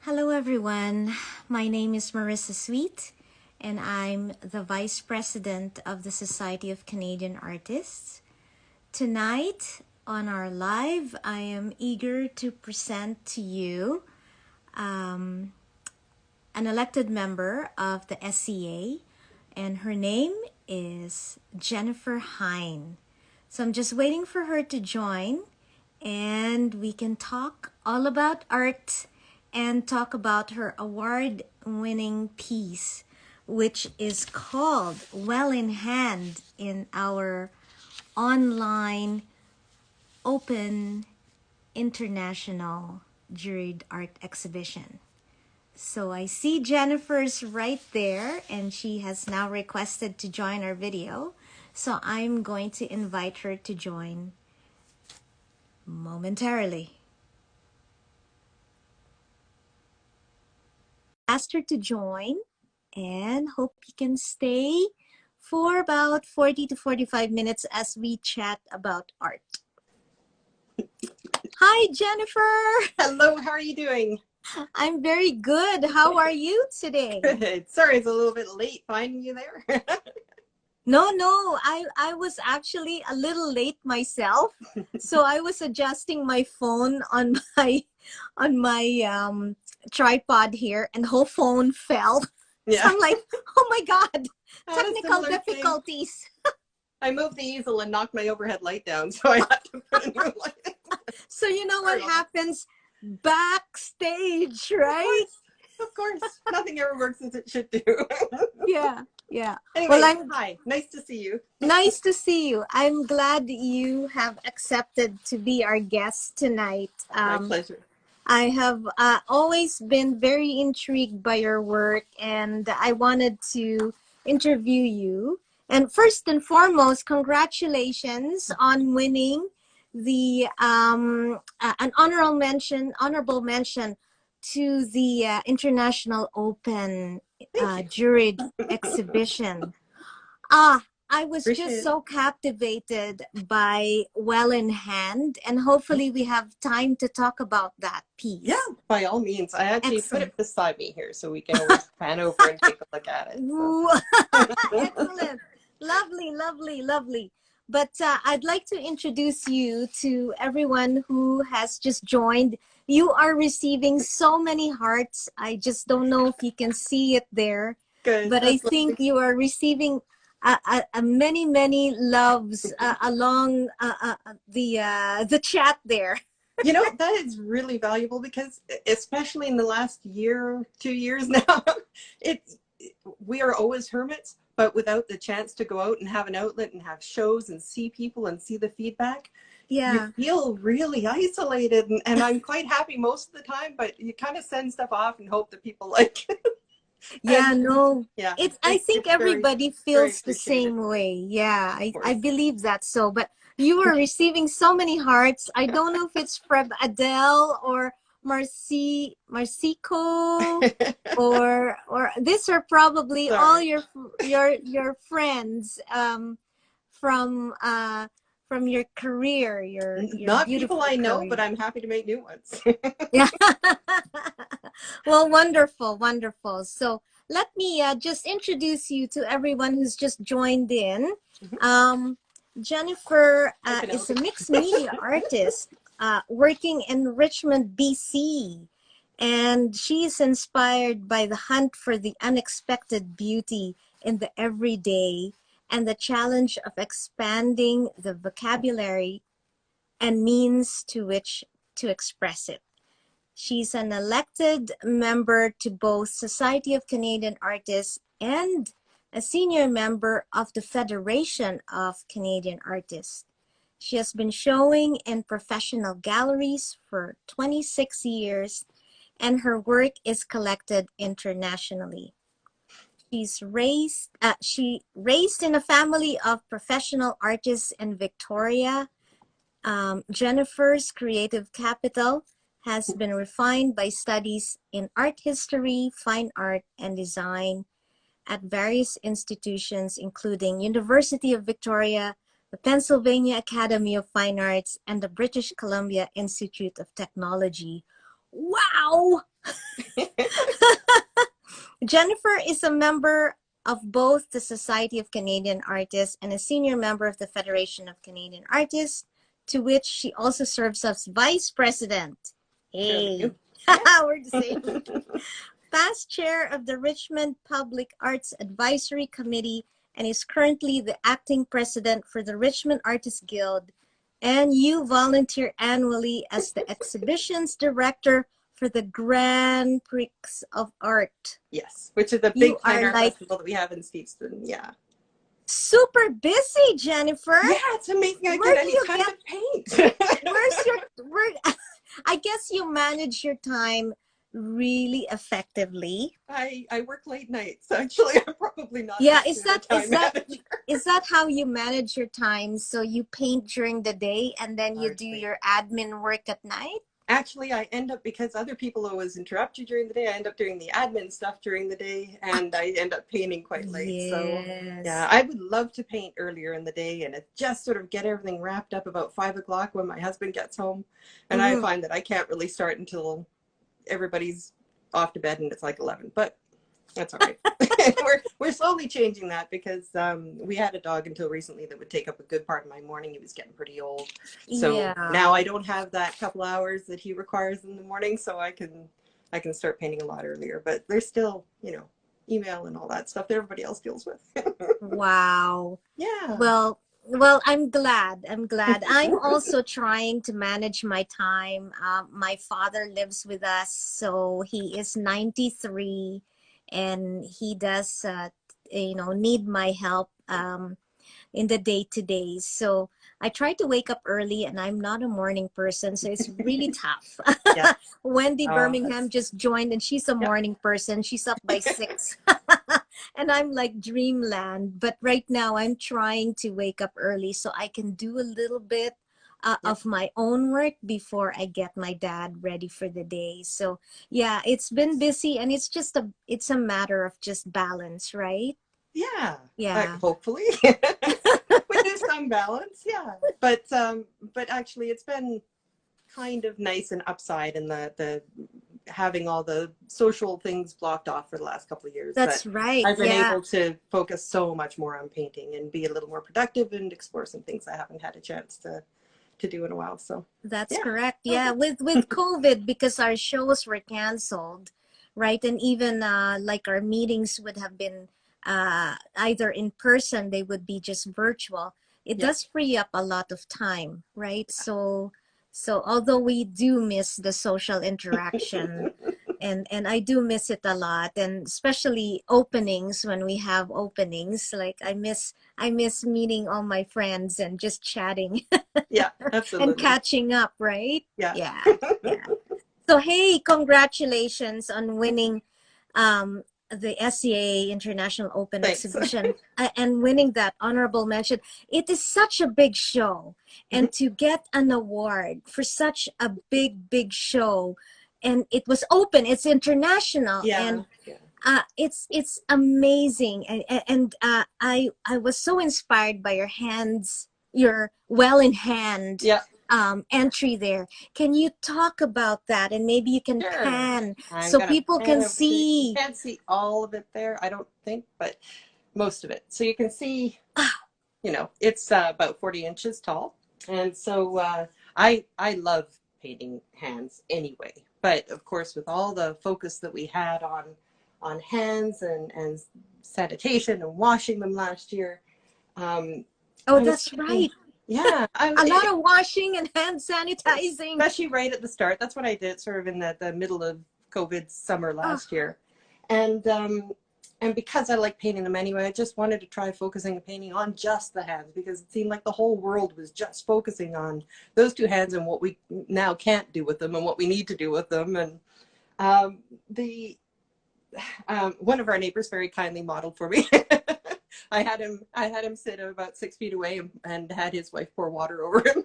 Hello everyone, my name is Marissa Sweet and I'm the Vice President of the Society of Canadian Artists. Tonight on our live, I am eager to present to you an elected member of the SCA, and her name is Jennifer Heine. So I'm just waiting for her to join and we can talk all about art and talk about her award-winning piece, which is called Well in Hand, in our online open international juried art exhibition. So I see Jennifer's right there and she has now requested to join our video. So I'm going to invite her to join momentarily. Asked her to join and hope you can stay for about 40 to 45 minutes as we chat about art. Hi, Jennifer. Hello, how are you doing? I'm very good. How are you today? Good. Sorry, it's a little bit late finding you there. No, I was actually a little late myself. So I was adjusting my phone on my tripod here and whole phone fell. Yeah. So I'm like, oh my God, technical difficulties. I moved the easel and knocked my overhead light down, so I had to put a new light. So you know what happens backstage, right? Of course. Nothing ever works as it should do. Yeah. Anyway, Well, hi. Nice to see you. Nice to see you. I'm glad you have accepted to be our guest tonight. My pleasure. I have always been very intrigued by your work, and I wanted to interview you. And first and foremost, congratulations on winning the an honorable mention to the International Open juried exhibition. I was just so captivated by Well in Hand, and hopefully we have time to talk about that piece. Yeah, by all means. I actually put it beside me here so we can always pan over and take a look at it. So. Excellent. Lovely. But I'd like to introduce you to everyone who has just joined. You are receiving so many hearts. I just don't know if you can see it there. Good. But I think you are receiving many loves along the chat there. You know, that is really valuable because especially in the last year, 2 years now, we are always hermits, but without the chance to go out and have an outlet and have shows and see people and see the feedback. Yeah. You feel really isolated, and I'm quite happy most of the time, but you kind of send stuff off and hope that people like it. Yeah, no. Yeah. I think everybody feels the same way. Yeah, I believe that so. But you are receiving so many hearts. I don't know if it's from Adele or Marcico or these are probably all your friends from your career, your not beautiful people I know, career. but I'm happy to make new ones. Yeah. Well, wonderful. So let me just introduce you to everyone who's just joined in. Jennifer is a mixed media artist working in Richmond, BC. And she's inspired by the hunt for the unexpected beauty in the everyday and the challenge of expanding the vocabulary and means to which to express it. She's an elected member to both Society of Canadian Artists and a senior member of the Federation of Canadian Artists. She has been showing in professional galleries for 26 years, and her work is collected internationally. She raised in a family of professional artists in Victoria. Jennifer's creative capital has been refined by studies in art history, fine art, and design at various institutions, including University of Victoria, the Pennsylvania Academy of Fine Arts, and the British Columbia Institute of Technology. Wow! Jennifer is a member of both the Society of Canadian Artists and a senior member of the Federation of Canadian Artists, to which she also serves as vice president. Hey, Yeah. we're the same. Past chair of the Richmond Public Arts Advisory Committee and is currently the acting president for the Richmond Artists Guild. And you volunteer annually as the exhibitions director for the Grand Prix of Art. Yes, which is the You big fine are art like festival that we have in Steveston. Yeah. super busy, Jennifer. Yeah, it's amazing. I Where get do any you time get, to paint. where's your, where, I guess you manage your time really effectively. I work late nights. Actually, I'm probably not Yeah, that good a time manager. is that how you manage your time? So you paint during the day and then you do Largely. your admin work at night? Actually, I end up, because other people always interrupt you during the day, I end up doing the admin stuff during the day, and I end up painting quite late. So Yes. yeah, I would love to paint earlier in the day and it just sort of get everything wrapped up about 5 o'clock when my husband gets home. And I find that I can't really start until everybody's off to bed and it's like 11, but that's all right. we're slowly changing that because we had a dog until recently that would take up a good part of my morning. He was getting pretty old, so Yeah. now I don't have that couple hours that he requires in the morning, so I can start painting a lot earlier. But there's still, email and all that stuff that everybody else deals with. Wow. Yeah. Well, I'm glad. I'm also trying to manage my time. My father lives with us, so he is 93, and he does, need my help in the day to day. So I try to wake up early, and I'm not a morning person, so it's really tough. Yeah. Wendy Oh, Birmingham just joined, and she's a Yep. morning person. She's up by 6. And I'm like dreamland. But right now, I'm trying to wake up early so I can do a little bit of my own work before I get my dad ready for the day. So yeah, it's been busy, and it's a matter of just balance, right? Yeah. Yeah. Hopefully. We do some balance. Yeah. But actually it's been kind of nice and upside in the having all the social things blocked off for the last couple of years. That's that right. I've been Yeah. able to focus so much more on painting and be a little more productive and explore some things I haven't had a chance to do in a while. So That's yeah. correct. Yeah, with COVID, because our shows were canceled, right? And even like our meetings would have been either in person, they would be just virtual. It Yeah. does free up a lot of time, right? So although we do miss the social interaction, and I do miss it a lot, and especially openings, when we have openings, like I miss meeting all my friends and just chatting. Yeah, And absolutely. catching up, right? Yeah. Yeah, yeah. So hey, congratulations on winning the SCA International Open Thanks. Exhibition, and winning that honorable mention. It is such a big show, and to get an award for such a big show, and it was open, it's international, Yeah. and Yeah. it's amazing, and I was so inspired by your well in hand Yeah. entry there. Can you talk about that, and maybe you can Sure. pan I'm so gonna people pan can over to, you see? can't see all of it there, I don't think, but most of it. So you can see, it's about 40 inches tall. And so I love painting hands anyway. But of course, with all the focus that we had on hands and sanitation and washing them last year, Oh, I was that's thinking, right. yeah, A lot of washing and hand sanitizing. especially right at the start. That's what I did, sort of in the middle of COVID summer Oh, last year, and because I like painting them anyway, I just wanted to try focusing the painting on just the hands, because it seemed like the whole world was just focusing on those two hands and what we now can't do with them and what we need to do with them. And the one of our neighbors very kindly modeled for me. I had him sit about 6 feet away and had his wife pour water over him.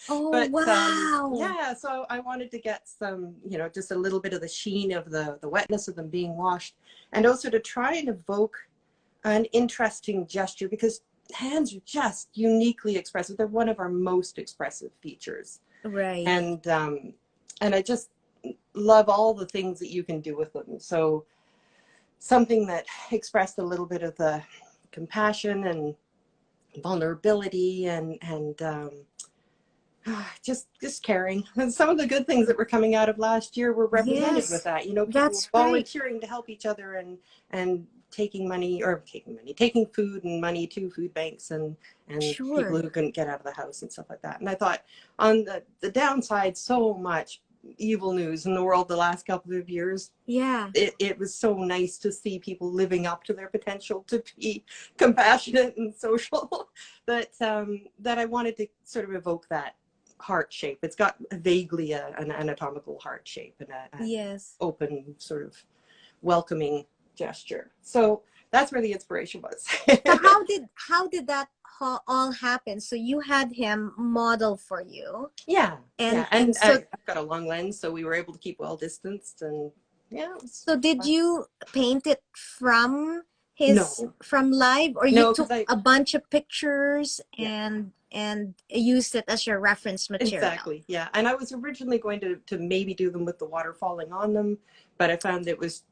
oh, But wow. yeah, so I wanted to get some, just a little bit of the sheen of the wetness of them being washed, and also to try and evoke an interesting gesture, because hands are just uniquely expressive. They're one of our most expressive features. Right. And I just love all the things that you can do with them. So something that expressed a little bit of the compassion and vulnerability and just caring. And some of the good things that were coming out of last year were represented with Yes, that. You know, people that's right. volunteering to help each other and taking food and money to food banks and people Sure. who couldn't get out of the house and stuff like that. And I thought on the downside, so much evil news in the world the last couple of years. Yeah. It was so nice to see people living up to their potential to be compassionate and social that I wanted to sort of evoke that heart shape. It's got vaguely an anatomical heart shape and an Yes. open sort of welcoming gesture. So that's where the inspiration was. So how did that all happen? So you had him model for you, Yeah, yeah. and And so I've got a long lens, so we were able to keep well distanced. And yeah, it was so did fun. you paint it from No, from live, or you no, because took I, a bunch of pictures yeah. and used it as your reference material? Exactly. Yeah. And I was originally going to maybe do them with the water falling on them, but I found it was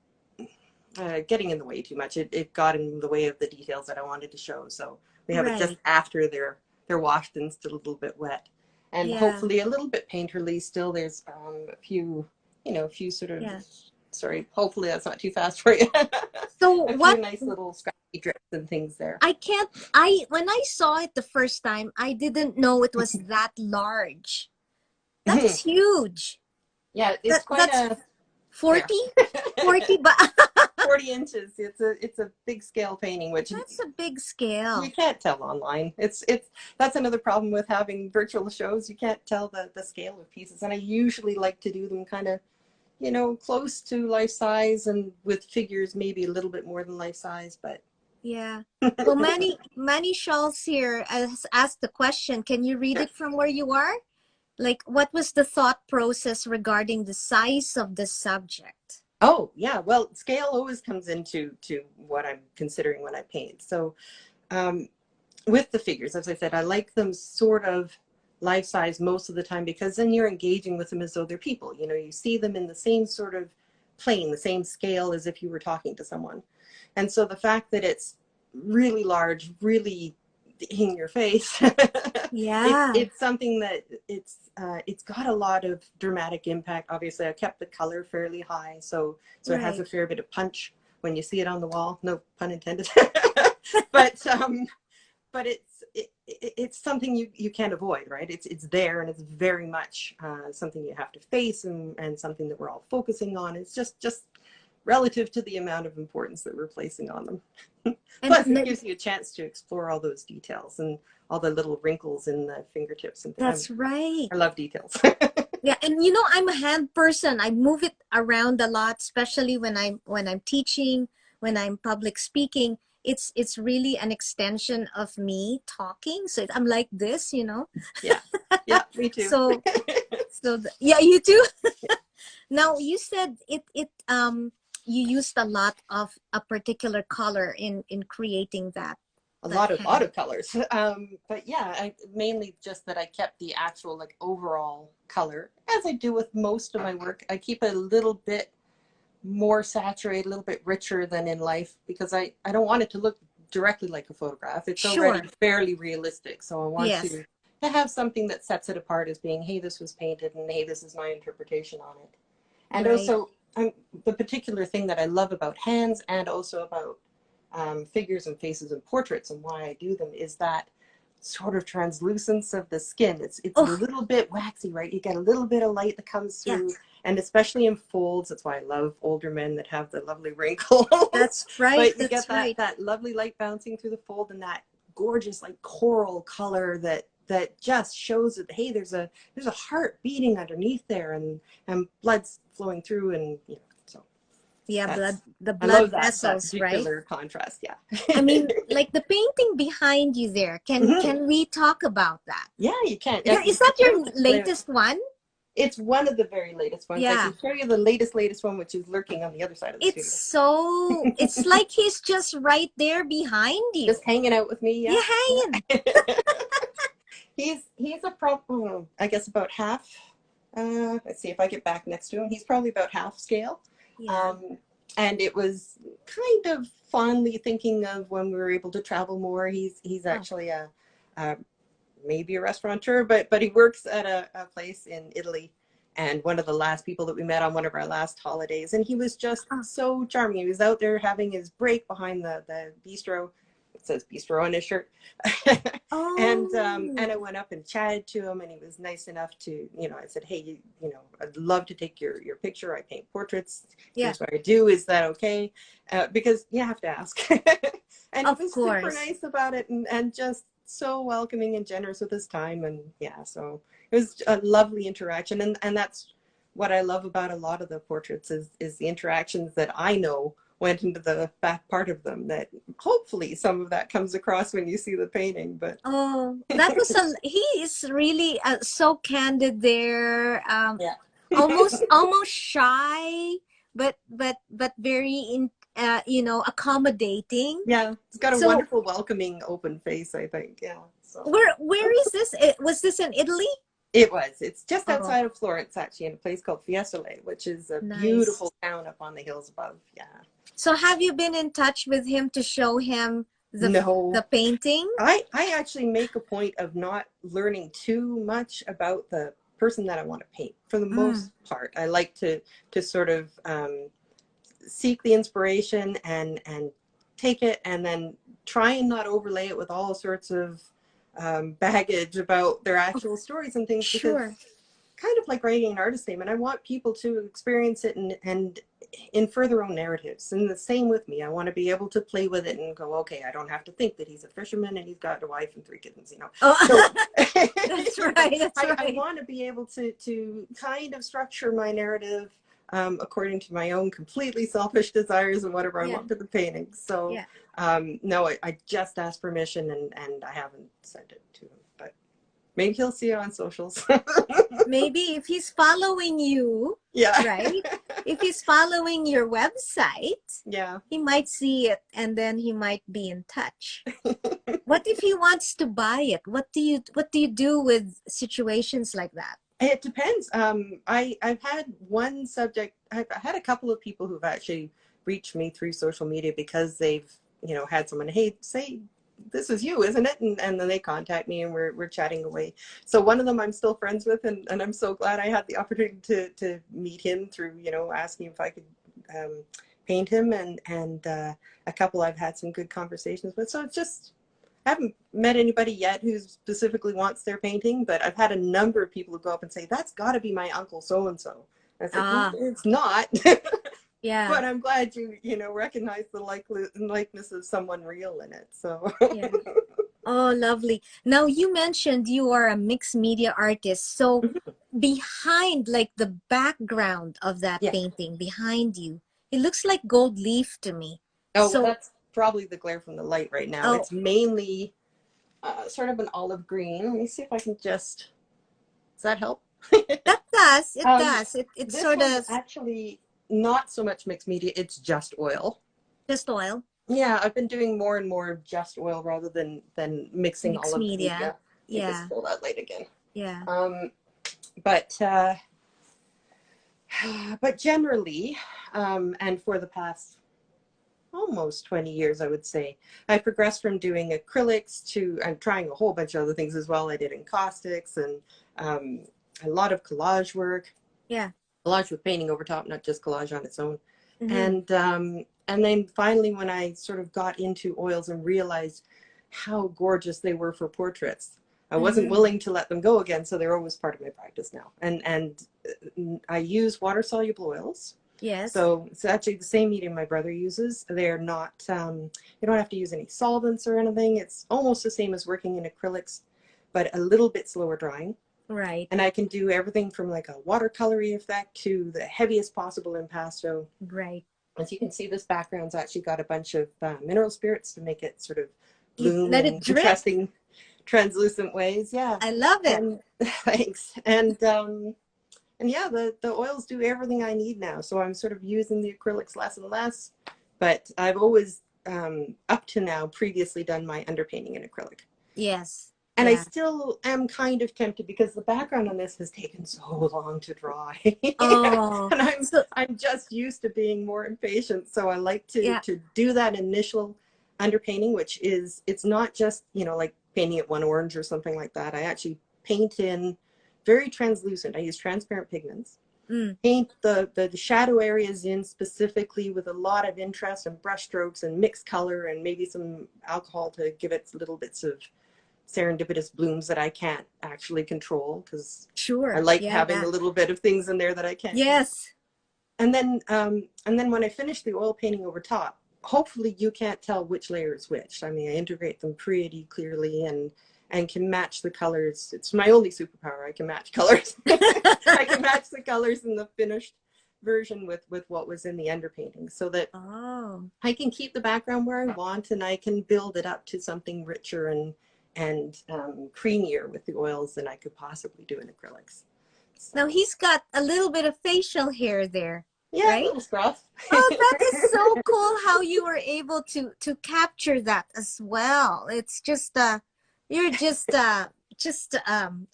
getting in the way too much. It got in the way of the details that I wanted to show. So we have it just Right. after they're washed and still a little bit wet, and Yeah. hopefully a little bit painterly still. There's a few, a few sort of, Yeah. sorry, hopefully that's not too fast for you. So A few what nice little scratchy drips and things there. I can't I when I saw it the first time, I didn't know it was that large. That is huge. Yeah, it's quite That's a, yeah. 40, 40, but 40 inches. It's a big scale painting, which that's a big you scale. can't tell online. It's that's another problem with having virtual shows. You can't tell the scale of pieces. And I usually like to do them kind of, close to life size and with figures maybe a little bit more than life size, but Yeah. Well, many Shawls here has asked the question. Can you read sure. it from where you are? Like, what was the thought process regarding the size of the subject? Oh, yeah. Well, scale always comes into what I'm considering when I paint. So, um, with the figures, as I said, I like them sort of life size most of the time because then you're engaging with them as though they're people. You see them in the same sort of plane, the same scale as if you were talking to someone. And so the fact that it's really large, really in your face, Yeah. it's something that it's got a lot of dramatic impact. Obviously, I kept the color fairly high, so it has Right. a fair bit of punch when you see it on the wall. No pun intended. but it's something you can't avoid, right? It's there, and it's very much something you have to face, and something that we're all focusing on. It's just relative to the amount of importance that we're placing on them. And Plus, it gives you a chance to explore all those details and all the little wrinkles in the fingertips and things. that's right. I love details. Yeah, and I'm a hand person. I move it around a lot, especially when I'm teaching, when I'm public speaking. It's really an extension of me talking. So I'm like this. Yeah, yeah, me too. So yeah, you too. Now you said you used a lot of a particular color in creating that a that lot hand. of colors. But yeah, mainly just that I kept the actual like overall color, as I do with most of my work. I keep it a little bit more saturated, a little bit richer than in life, because I don't want it to look directly like a photograph. It's already Sure. fairly realistic. So I want Yes. to have something that sets it apart as being, hey, this was painted, and hey, this is my interpretation on it. And Right. also, the particular thing that I love about hands and also about figures and faces and portraits and why I do them is that sort of translucence of the skin. It's a Oh, little bit waxy, right? You get a little bit of light that comes through, yes. and especially in folds. That's why I love older men that have the lovely wrinkles. That's right. But you get That's right. that lovely light bouncing through the fold and that gorgeous like coral color that just shows that, hey, there's a heart beating underneath there, and blood's flowing through, and so Yeah, that's the I love blood that vessels, right? particular contrast. Yeah. I mean, like the painting behind you there. Can Mhm. can we talk about that? Yeah, you can. Yeah, is that your latest one? It's one of the very latest ones. I Yeah. can show you the latest one, which is lurking on the other side of the studio. It's like he's just right there behind you. Just hanging out with me. Yeah. You're hanging. He's I guess about half let's see if I get back next to him. He's probably about half scale. Yeah. And it was kind of fondly thinking of when we were able to travel more. He's Oh. actually a maybe a restaurateur, but he works at a place in Italy. And one of the last people that we met on one of our last holidays, and he was just Oh. so charming. He was out there having his break behind the bistro. It says bistro on his shirt. And I Oh. went up and chatted to him, and he was nice enough to, I said, hey, I'd love to take your picture. I paint portraits. Yeah. Here's what I do. Is that okay? Because you have to ask. And he Of was super course. nice about it, and just so welcoming and generous with his time. And yeah, so it was a lovely interaction. And that's what I love about a lot of the portraits is the interactions that I know went into the back part of them, that hopefully some of that comes across when you see the painting. But Oh, that was he is really so candid there. yeah. Almost shy, but very accommodating. Yeah, it's got a So wonderful welcoming open face, I think. Yeah, so where is this? Was this in Italy? it's just Oh, outside of Florence, actually, in a place called Fiesole, which is a nice. beautiful town up on the hills above. Yeah. So have you been in touch with him to show him No, the painting? I actually make a point of not learning too much about the person that I want to paint. For the Mm, most part, I like to sort of seek the inspiration and take it, and then try and not overlay it with all sorts of baggage about their actual stories and things, because sure. kind of like writing an artist statement, I want people to experience it and infer their own narratives. And the same with me. I want to be able to play with it and go, okay, I don't have to think that he's a fisherman and he's got a wife and 3 kittens. So Oh, that's right. That's I right. want to be able to kind of structure my narrative according to my own completely selfish desires and whatever I Yeah. want for the painting. So Yeah. no, I just asked permission, and I haven't sent it to him, but maybe he'll see it on socials. Maybe if he's following you, Yeah. right? If he's following your website, Yeah. he might see it and then he might be in touch. What if he wants to buy it? What do you do with situations like that? It depends. I've had one subject, I've had a couple of people who've actually reached me through social media because they've, had someone, hey, say, this is you, isn't it? And then they contact me and we're chatting away. So one of them I'm still friends with, and I'm so glad I had the opportunity to meet him through, asking if I could paint him, and a couple I've had some good conversations with. So it's just, I haven't met anybody yet who specifically wants their painting, but I've had a number of people who go up and say, that's got to be my uncle so-and-so. And it's like, "Mm, Ah, it's not." yeah, But I'm glad you recognize the likeness of someone real in it. So yeah. Oh, lovely. Now you mentioned you are a mixed media artist. So behind, like the background of that yeah. painting behind you, it looks like gold leaf to me. Oh, well, So, that's probably the glare from the light right now. oh, It's mainly sort of an olive green. Let me see if I can does that help? that does. It um, does. It this sort one's of actually not so much mixed media. It's just oil. just oil, Yeah, I've been doing more and more just oil rather than mixing all mixed of the media. media. Let me just Yeah, pull that light again. yeah. Um, but but generally, and for the past almost 20 years, I would say, I progressed from doing acrylics to I'm trying a whole bunch of other things as well. I did encaustics and um, a lot of collage work, Yeah. collage with painting over top, not just collage on its own. Mm-hmm. And then finally, when I sort of got into oils and realized how gorgeous they were for portraits, I wasn't Mm-hmm. willing to let them go again. So they're always part of my practice now. And I use water soluble oils. Yes. So it's actually the same medium my brother uses. They're not, you don't have to use any solvents or anything. It's almost the same as working in acrylics, but a little bit slower drying. Right. And I can do everything from like a watercolory effect to the heaviest possible impasto. Right. As you can see, this background's actually got a bunch of mineral spirits to make it sort of You bloom let it in drip. interesting, translucent ways. Yeah. I love it. And thanks. And yeah, the oils do everything I need now. So I'm sort of using the acrylics less and less, but I've always, up to now, previously done my underpainting in acrylic. Yes. And I Yeah. still am kind of tempted because the background on this has taken so long to dry. Oh, And so I'm just used to being more impatient. So I like yeah. to do that initial underpainting, which is, it's not just, like painting it one orange or something like that. I actually paint in very translucent. I use transparent pigments. Mm, Paint the shadow areas in specifically with a lot of interest and brush strokes and mixed color and maybe some alcohol to give it little bits of serendipitous blooms that I can't actually control, because I sure. like Yeah, having yeah. a little bit of things in there that I can't control. Yes. And then when I finish the oil painting over top, hopefully you can't tell which layer is which. I mean, I integrate them pretty clearly and can match the colors. It's my only superpower. I can match colors. I can match the colors in the finished version with what was in the underpainting, so that Oh. I can keep the background where I want, and I can build it up to something richer and creamier with the oils than I could possibly do in acrylics. Now So he's got a little bit of facial hair there, yeah, a right? little scruff. Oh, that is so cool how you were able to capture that as well. It's just you're just a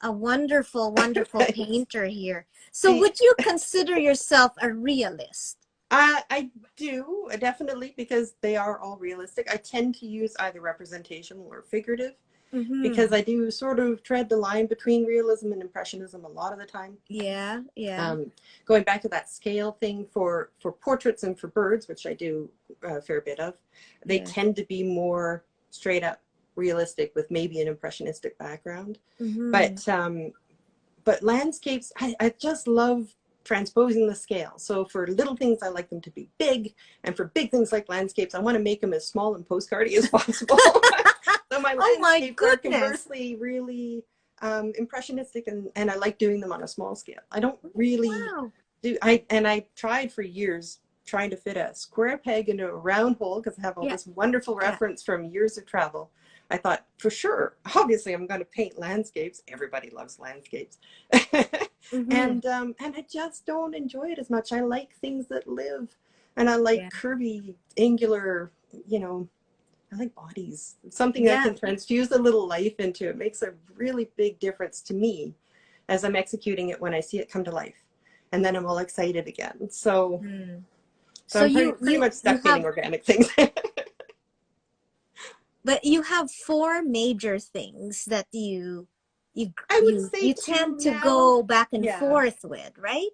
wonderful, wonderful Thanks. painter here. So See, would you consider yourself a realist? I do definitely, because they are all realistic. I tend to use either representational or figurative, because Mm-hmm. I do sort of tread the line between realism and impressionism a lot of the time. Yeah, yeah, Going back to that scale thing for portraits and for birds, which I do a fair bit of, they yeah. tend to be more straight up realistic with maybe an impressionistic background. Mm-hmm. But landscapes, I just love transposing the scale. So for little things, I like them to be big, and for big things like landscapes, I want to make them as small and postcardy as possible. So my Oh my landscapes are goodness. conversely really impressionistic, and I like doing them on a small scale. I don't really Wow. I tried for years trying to fit a square peg into a round hole, because I have all Yeah, this wonderful yeah. reference from years of travel. I thought, for sure, obviously I'm going to paint landscapes. Everybody loves landscapes. Mm-hmm. And I just don't enjoy it as much. I like things that live, and I like Yeah, curvy, angular, you know, I like bodies. It's something I yeah. can transfuse a little life into. It makes a really big difference to me as I'm executing it when I see it come to life. And then I'm all excited again. So Mm. so So I'm pretty much you stuck have painting organic things. but you have four major things that you I would you say you two tend to now. go back and Yeah. forth with, right?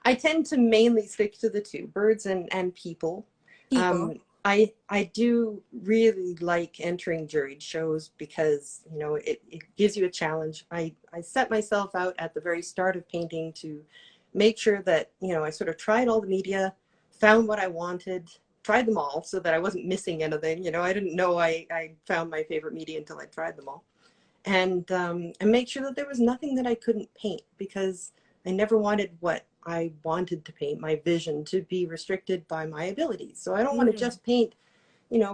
I tend to mainly stick to the two, birds and people. People. I do really like entering juried shows, because it gives you a challenge. I set myself out at the very start of painting to make sure that I sort of tried all the media, found what I wanted, tried them all, so that I wasn't missing anything. I didn't know I found my favorite media until I tried them all, and make sure that there was nothing that I couldn't paint, because I never wanted what I wanted to paint, my vision, to be restricted by my abilities. So I don't want to Mm. just paint,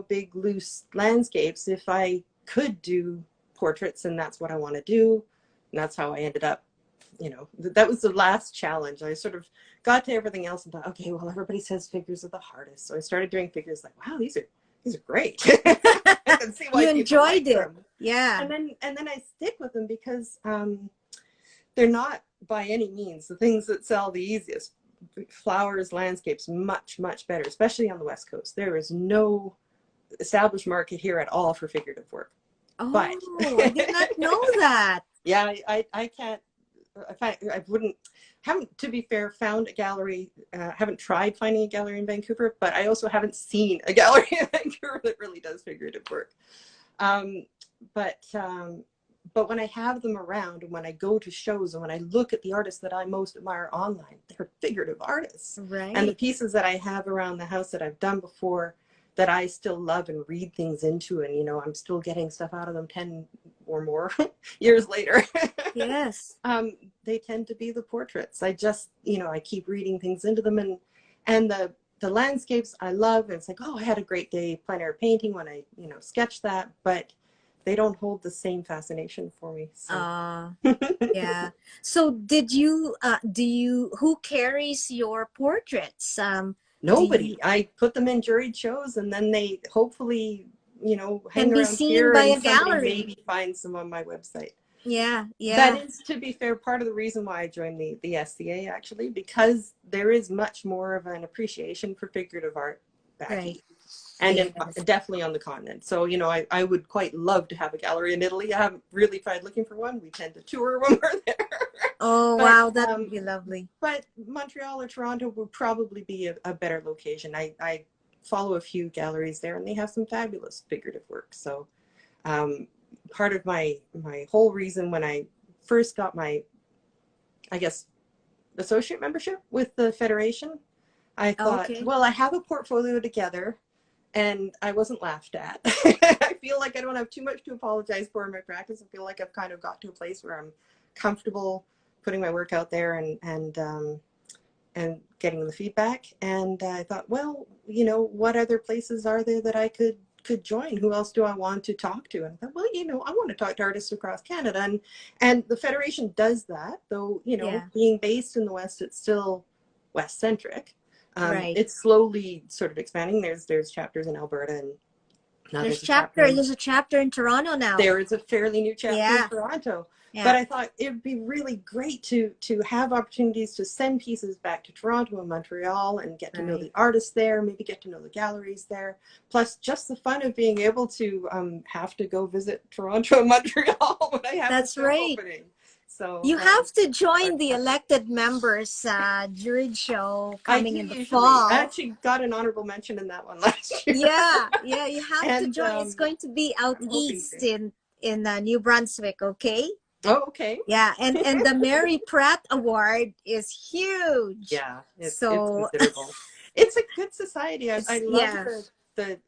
big loose landscapes. If I could do portraits, and that's what I want to do, and that's how I ended up. That was the last challenge. I sort of got to everything else and thought, okay, well, everybody says figures are the hardest. So I started doing figures, like, wow, these are great. I can see why You people enjoyed like it. them. Yeah. And then I stick with them, because they're not by any means the things that sell the easiest. Flowers, landscapes, much, much better, especially on the West Coast. There is no established market here at all for figurative work. But Oh, I did not know that. yeah, I can't, I wouldn't, haven't, to be fair, found a gallery, haven't tried finding a gallery in Vancouver, but I also haven't seen a gallery in Vancouver that really does figurative work. Um, but um, but when I have them around, and when I go to shows, and when I look at the artists that I most admire online, they're figurative artists. And the Right. pieces that I have around the house that I've done before, that I still love and read things into, and I'm still getting stuff out of them 10 or more years later. Yes. um, they tend to be the portraits. I just, I keep reading things into them, and the landscapes I love. And it's like, oh, I had a great day plein air painting when I, sketched that, but they don't hold the same fascination for me. So Uh, yeah. So who carries your portraits? Do nobody. you, I put them in juried shows, and then they hopefully you know, Can hang be around seen here by and a somebody gallery. maybe finds them on my website. Yeah, That yeah, is, to be fair, part of the reason why I joined the SCA, actually, because there is much more of an appreciation for figurative art back right. east, and Yes, definitely on the continent. So, you know, I would quite love to have a gallery in Italy. I haven't really tried looking for one. We tend to tour when we're there. oh but wow, that would be lovely. but Montreal or Toronto would probably be a better location. I follow a few galleries there, and they have some fabulous figurative work. So um, part of my whole reason when I first got my, I guess, associate membership with the Federation, I thought, Okay. well, I have a portfolio together and I wasn't laughed at. I feel like I don't have too much to apologize for in my practice. I feel like I've kind of got to a place where I'm comfortable putting my work out there and getting the feedback. And I thought, well, you know, what other places are there that I could join? Who else do I want to talk to? And I thought, well, you know, I want to talk to artists across Canada. And the Federation does that, though, you know, Yeah, being based in the West, it's still West centric. right. It's slowly sort of expanding. There's chapters in Alberta, and now there's a chapter in, There's a chapter in Toronto now. there is a fairly new chapter in Yeah, Toronto. But yeah, I thought it would be really great to have opportunities to send pieces back to Toronto and Montreal and get to know right. the artists there, maybe get to know the galleries there. Plus, just the fun of being able to have to go visit Toronto and Montreal when I have a That's show right. opening. So You have to I join the elected members jury show do coming in the usually. I fall. actually got an honorable mention in that one last year. Yeah, yeah, you have to And join. It's going to be out I'm hoping east to. in New Brunswick, okay? Oh, okay. Yeah, and the Mary Pratt Award is huge. Yeah, it's So considerable. It's a good society. I it's love yeah. the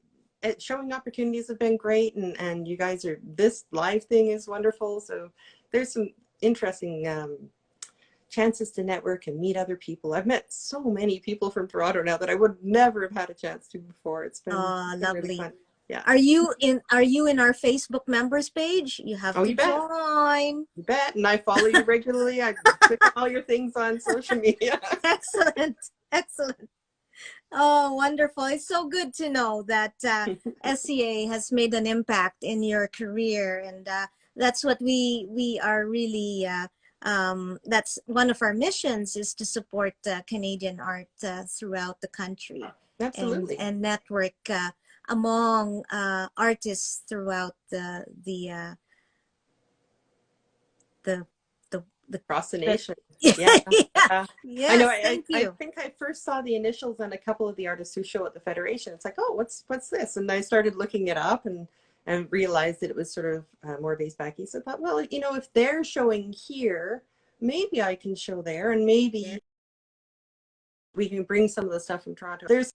showing opportunities have been great, and you guys are, this live thing is wonderful. So there's some interesting chances to network and meet other people. I've met so many people from Toronto now that I would never have had a chance to before. Oh, It's been really lovely. fun. Yeah. Are you in our Facebook members page? You have Oh, to you bet. join. You bet. And I follow you regularly. I click on all your things on social media. Excellent. Excellent. Oh, wonderful. It's so good to know that SCA has made an impact in your career. And that's what we are really, that's one of our missions, is to support Canadian art throughout the country, Absolutely. and network among artists throughout the, the Fascination. yeah, Yeah. yeah. Yeah. I know. Yes, thank I you. think I first saw the initials on a couple of the artists who show at the Federation. It's like, oh, what's this? And I started looking it up and realized that it was sort of more based back east. I thought, well, you know, if they're showing here, maybe I can show there, and maybe we can bring some of the stuff from Toronto. There's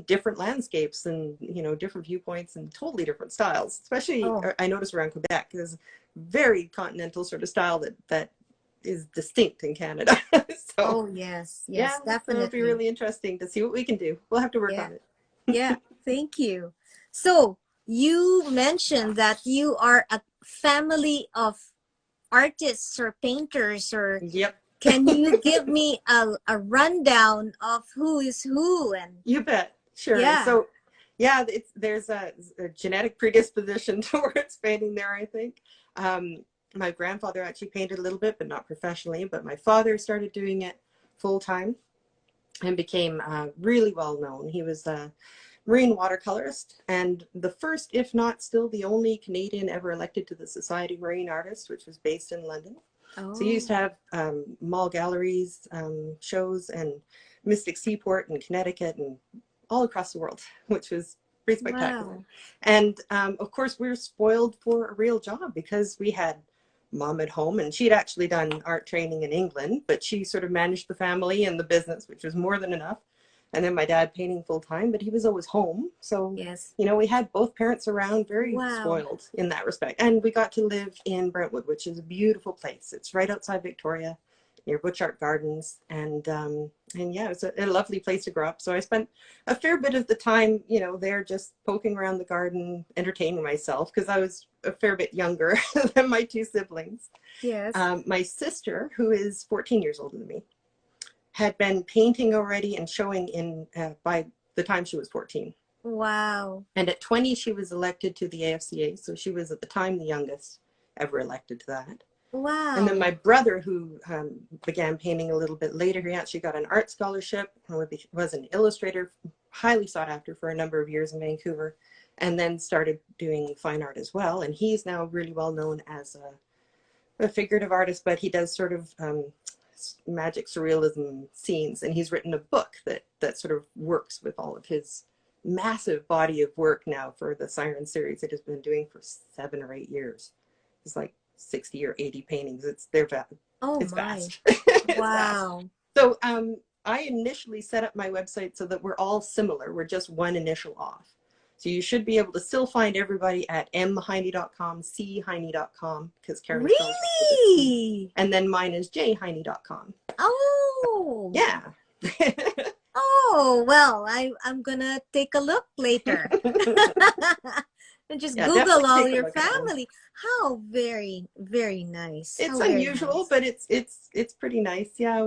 different landscapes and, you know, different viewpoints and totally different styles, especially Oh, I noticed around Quebec. There's very continental sort of style that is distinct in Canada. So oh yes, yeah, yes, so it'll be definitely. really interesting to see what we can do. We'll have to work Yeah, on it. yeah. Thank you. So you mentioned that you are a family of artists or painters, or Yep. can you give me a rundown of who is who? And You bet. Sure. yeah. So yeah, there's a genetic predisposition towards painting there, I think. My grandfather actually painted a little bit, but not professionally, but my father started doing it full time and became really well known. He was a marine watercolorist and the first, if not still the only Canadian ever elected to the Society of Marine Artists, which was based in London. So he used Oh, to have mall galleries, shows, and Mystic Seaport in Connecticut and all across the world, which was pretty spectacular. wow. And of course, we were spoiled for a real job because we had mom at home, and she'd actually done art training in England, but she sort of managed the family and the business, which was more than enough. And then my dad painting full time, but he was always home. So, Yes. you know, we had both parents around, very Wow. spoiled in that respect. And we got to live in Brentwood, which is a beautiful place. It's right outside Victoria, near Butchart Gardens. And yeah, it's a lovely place to grow up. So I spent a fair bit of the time, you know, there just poking around the garden, entertaining myself, because I was a fair bit younger than my two siblings. Yes. My sister, who is 14 years older than me, had been painting already and showing in by the time she was 14. Wow. And at 20, she was elected to the AFCA. So she was at the time the youngest ever elected to that. And then Wow. my brother, who began painting a little bit later, he actually got an art scholarship and was an illustrator, highly sought after for a number of years in Vancouver, and then started doing fine art as well. And he's now really well known as a figurative artist, but he does sort of magic surrealism scenes. And he's written a book that sort of works with all of his massive body of work now for the Siren series that he's been doing for 7 or 8 years. It's like 60 or 80 paintings. It's Oh it's my. vast. It's vast. Wow. So I initially set up my website so that we're all similar. We're just one initial off. So you should be able to still find everybody at mheine.com, cheine.com, because Karen spells it with a C. Really? And then mine is jheine.com. Oh. Yeah. Oh, well, I'm gonna take a look later. And just Yeah, Google definitely all take a your look at them. family. How very, very nice. It's How very unusual, nice. but it's pretty nice. Yeah,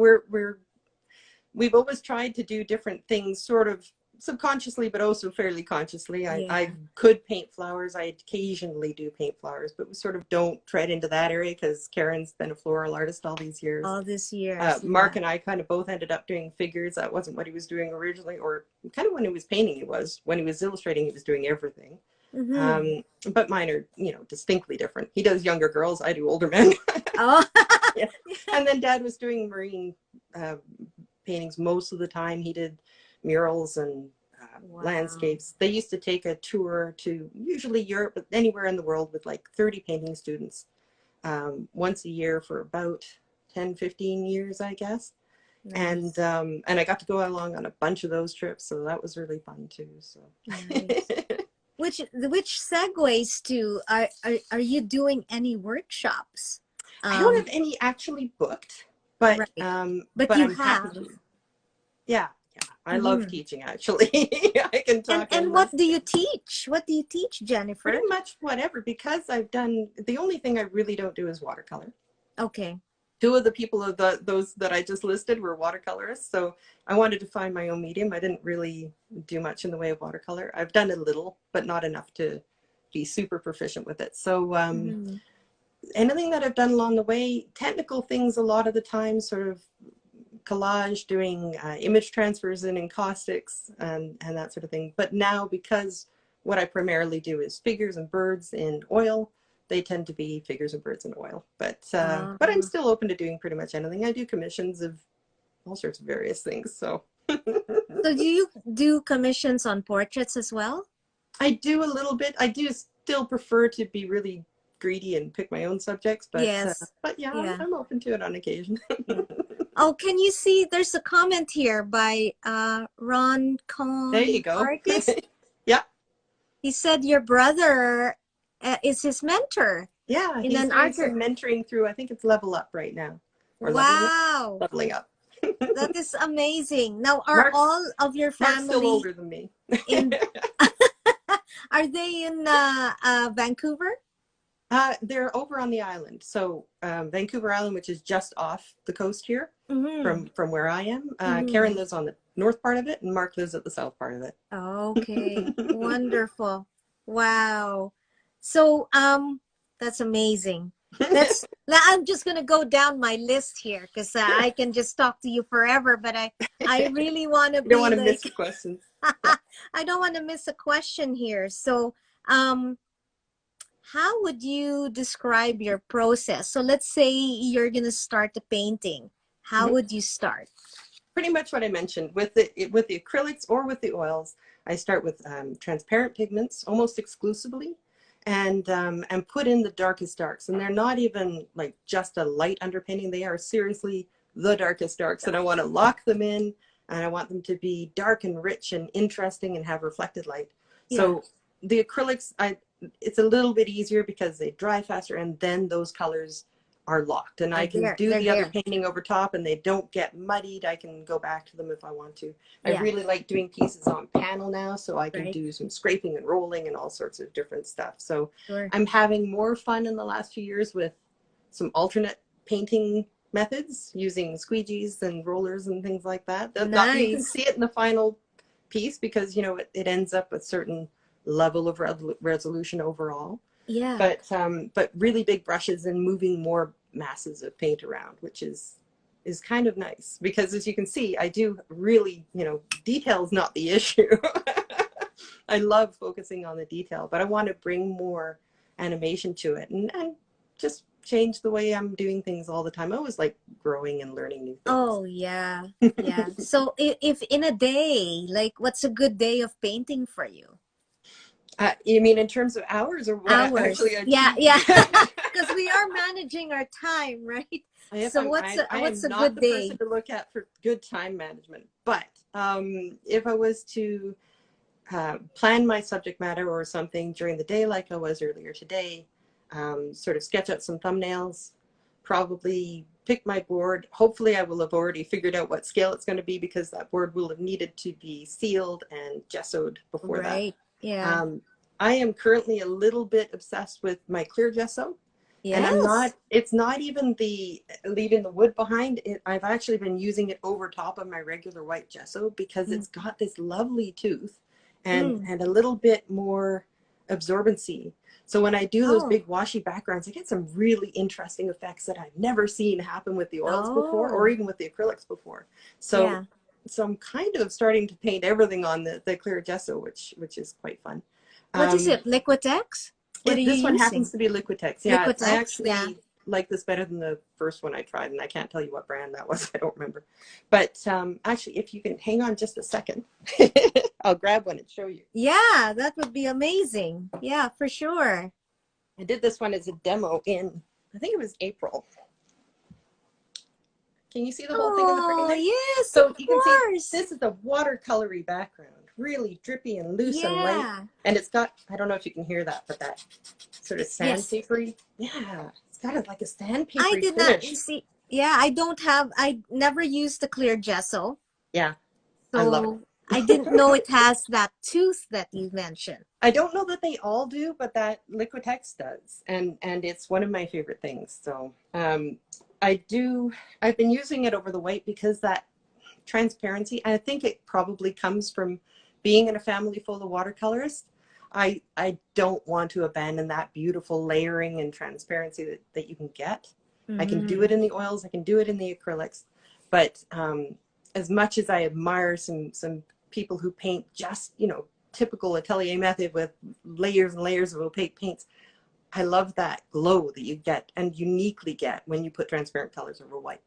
we've always tried to do different things, sort of subconsciously, but also fairly consciously. Yeah. I could paint flowers. I occasionally do paint flowers, but we sort of don't tread into that area because Karen's been a floral artist all these years. All these years. Mark and I kind of both ended up doing figures. That wasn't what he was doing originally, or kind of when he was painting, he was. When he was illustrating, he was doing everything. But mine are, distinctly different. He does younger girls. I do older men. Oh. Yeah. And then Dad was doing marine paintings most of the time. He did murals and Wow. landscapes. They used to take a tour to usually Europe, but anywhere in the world with like 30 painting students once a year for about 10, 15 years, I guess. Nice. And I got to go along on a bunch of those trips, so that was really fun too. So Nice. Which segues to are you doing any workshops? I don't have any actually booked, but right. but you I'm happy have. to. Yeah. I love teaching, actually. I can talk. And what do you teach? What do you teach, Jennifer? Pretty much whatever, because I've done, the only thing I really don't do is watercolor. Okay. 2 of the people of those that I just listed were watercolorists, so I wanted to find my own medium. I didn't really do much in the way of watercolor. I've done a little, but not enough to be super proficient with it. So anything that I've done along the way, technical things a lot of the time, sort of collage, doing image transfers in encaustics and that sort of thing. But now, because what I primarily do is figures and birds in oil, they tend to be figures and birds in oil. But I'm still open to doing pretty much anything. I do commissions of all sorts of various things. So So do you do commissions on portraits as well? I do a little bit. I do still prefer to be really greedy and pick my own subjects, but yes. yeah. I'm open to it on occasion. Oh, can you see there's a comment here by Ron Cohn, there you go. artist. Yeah. He said your brother is his mentor. Yeah, in he's an doing some mentoring through, I think it's Level Up right now. Or wow. Leveling Up. That is amazing. Now, are all of your family Mark's still older than me. Are they in Vancouver? They're over on the island. So Vancouver Island, which is just off the coast here from where I am. Karen lives on the north part of it, and Mark lives at the south part of it. Okay, wonderful. Wow. So that's amazing. I'm just gonna go down my list here because I can just talk to you forever, but I really want to. You don't want to miss the questions. I don't want to miss a question here. So how would you describe your process? So let's say you're gonna start the painting. How would you start? Pretty much what I mentioned with the acrylics or with the oils. I start with transparent pigments almost exclusively, and put in the darkest darks. And they're not even like just a light underpainting. They are seriously the darkest darks. And I want to lock them in, and I want them to be dark and rich and interesting and have reflected light. Yeah. So the acrylics, it's a little bit easier because they dry faster, and then those colors are locked, and I can do the other painting over top, and they don't get muddied. I can go back to them if I want to. I really like doing pieces on panel now, so I can do some scraping and rolling and all sorts of different stuff. So I'm having more fun in the last few years with some alternate painting methods, using squeegees and rollers and things like that. You can see it in the final piece because, you know, it ends up a certain level of resolution overall. Yeah. But really big brushes and moving more masses of paint around, which is kind of nice because, as you can see, I do really, you know, detail is not the issue. I love focusing on the detail, but I want to bring more animation to it and just change the way I'm doing things all the time. I always like growing and learning new things. Oh, yeah. Yeah. So if in a day, like what's a good day of painting for you? You mean in terms of hours or what I Hours. actually Yeah, achieve? yeah. Because we are managing our time, right? So I what's am a not good the person day? to look at for good time management, but if I was to plan my subject matter or something during the day like I was earlier today, sort of sketch out some thumbnails, probably pick my board. Hopefully I will have already figured out what scale it's going to be because that board will have needed to be sealed and gessoed before that. Right. Yeah. I am currently a little bit obsessed with my clear gesso. And Yes. it's not even leaving the wood behind it. I've actually been using it over top of my regular white gesso because Mm. it's got this lovely tooth and Mm. a little bit more absorbency. So when I do those Oh. big washy backgrounds, I get some really interesting effects that I've never seen happen with the oils before or Oh. even with the acrylics before. So Yeah. I'm kind of starting to paint everything on the clear gesso, which is quite fun. What is Um, it? Liquitex? What are this you one happens using? to be Liquitex. Yeah, I Liquitex? Yeah. actually like this better than the first one I tried, and I can't tell you what brand that was. I don't remember. But actually, if you can hang on just a second, I'll grab one and show you. Yeah, that would be amazing. Yeah, for sure. I did this one as a demo in, I think it was April. Can you see the whole thing in the frame Oh, there? yes, So of you can see course. this is a watercolory background, really drippy and loose and light. Yeah. And it's got, I don't know if you can hear that, but that sort of Yes. sandpapery. Yeah, it's got like a I sandpapery did not finish. see. Yeah, I never used the clear gesso. Yeah, I love So I didn't know it. it has that tooth that you mentioned. I don't know that they all do, but that Liquitex does, and it's one of my favorite things. So I've been using it over the white because that transparency, I think it probably comes from being in a family full of watercolorists. I don't want to abandon that beautiful layering and transparency that you can get. I can do it Mm-hmm. in the oils, I can do it in the acrylics, but as much as I admire some people who paint just, you know, typical atelier method with layers and layers of opaque paints, I love that glow that you get and uniquely get when you put transparent colors over white.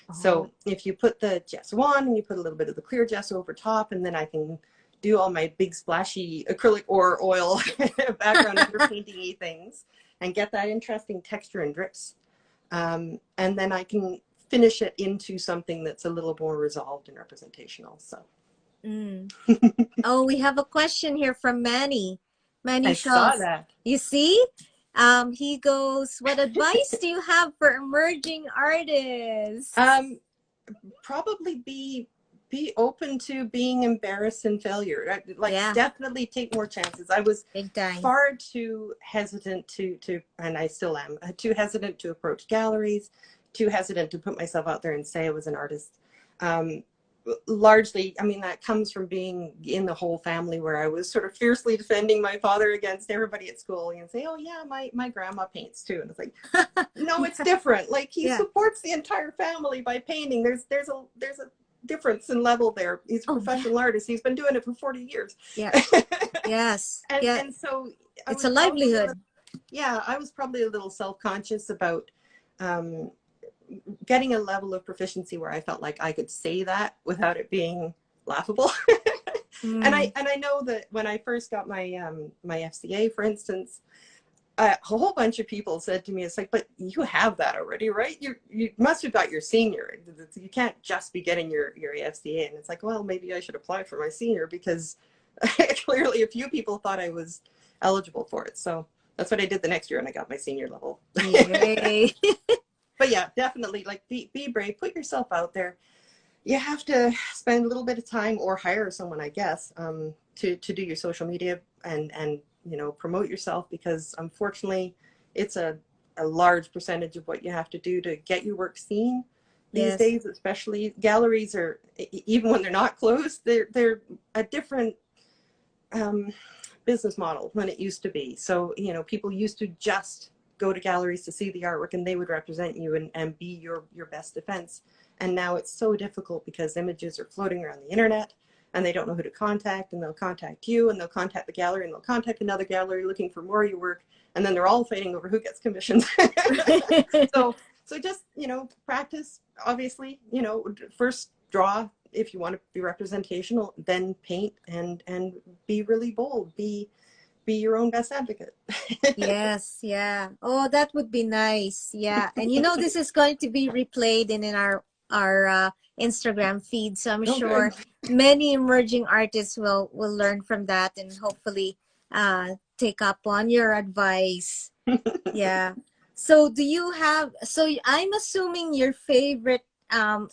Oh, So if you put the gesso on and you put a little bit of the clear gesso over top, and then I can do all my big splashy acrylic or oil background painting-y things and get that interesting texture and drips. And then I can finish it into something that's a little more resolved and representational. So mm. Oh, we have a question here from Manny. Manny I saw Schultz. that. You see? He goes, what advice do you have for emerging artists? Probably be open to being embarrassed and failure. Like Yeah, definitely take more chances. I was big time. far too hesitant to and I still am too hesitant to approach galleries, too hesitant to put myself out there and say I was an artist. Largely, I mean, that comes from being in the whole family where I was sort of fiercely defending my father against everybody at school and say, oh yeah, my grandma paints too. And it's like, no, it's different. Like he Yeah. supports the entire family by painting. There's a difference in level there. He's a Oh, yeah. professional artist. He's been doing it for 40 years. Yeah. Yes. and Yeah. and so I It's was a probably livelihood. I was probably a little self-conscious about um, getting a level of proficiency where I felt like I could say that without it being laughable. and Mm. I know that when I first got my my FCA, for instance, a whole bunch of people said to me, it's like, but you have that already, right? You must have got your senior. You can't just be getting your FCA. And it's like, well, maybe I should apply for my senior because clearly a few people thought I was eligible for it. So that's what I did the next year and I got my senior level. Yay. But yeah, definitely like be brave, put yourself out there. You have to spend a little bit of time or hire someone, I guess, to do your social media and you know, promote yourself, because unfortunately it's a large percentage of what you have to do to get your work seen. these Yes. days, especially galleries are, even when they're not closed, they're a different business model than it used to be. So, you know, people used to just go to galleries to see the artwork and they would represent you and be your best defense. And now it's so difficult because images are floating around the internet and they don't know who to contact, and they'll contact you and they'll contact the gallery and they'll contact another gallery looking for more of your work. And then they're all fighting over who gets commissions. So just, you know, practice, obviously, you know, first draw if you want to be representational, then paint and be really bold, be your own best advocate. Yes, yeah. Oh, that would be nice. Yeah. And you know, this is going to be replayed in our Instagram feed, so I'm Oh, good. sure many emerging artists will learn from that and hopefully take up on your advice. Yeah. So do you have, so I'm assuming your favorite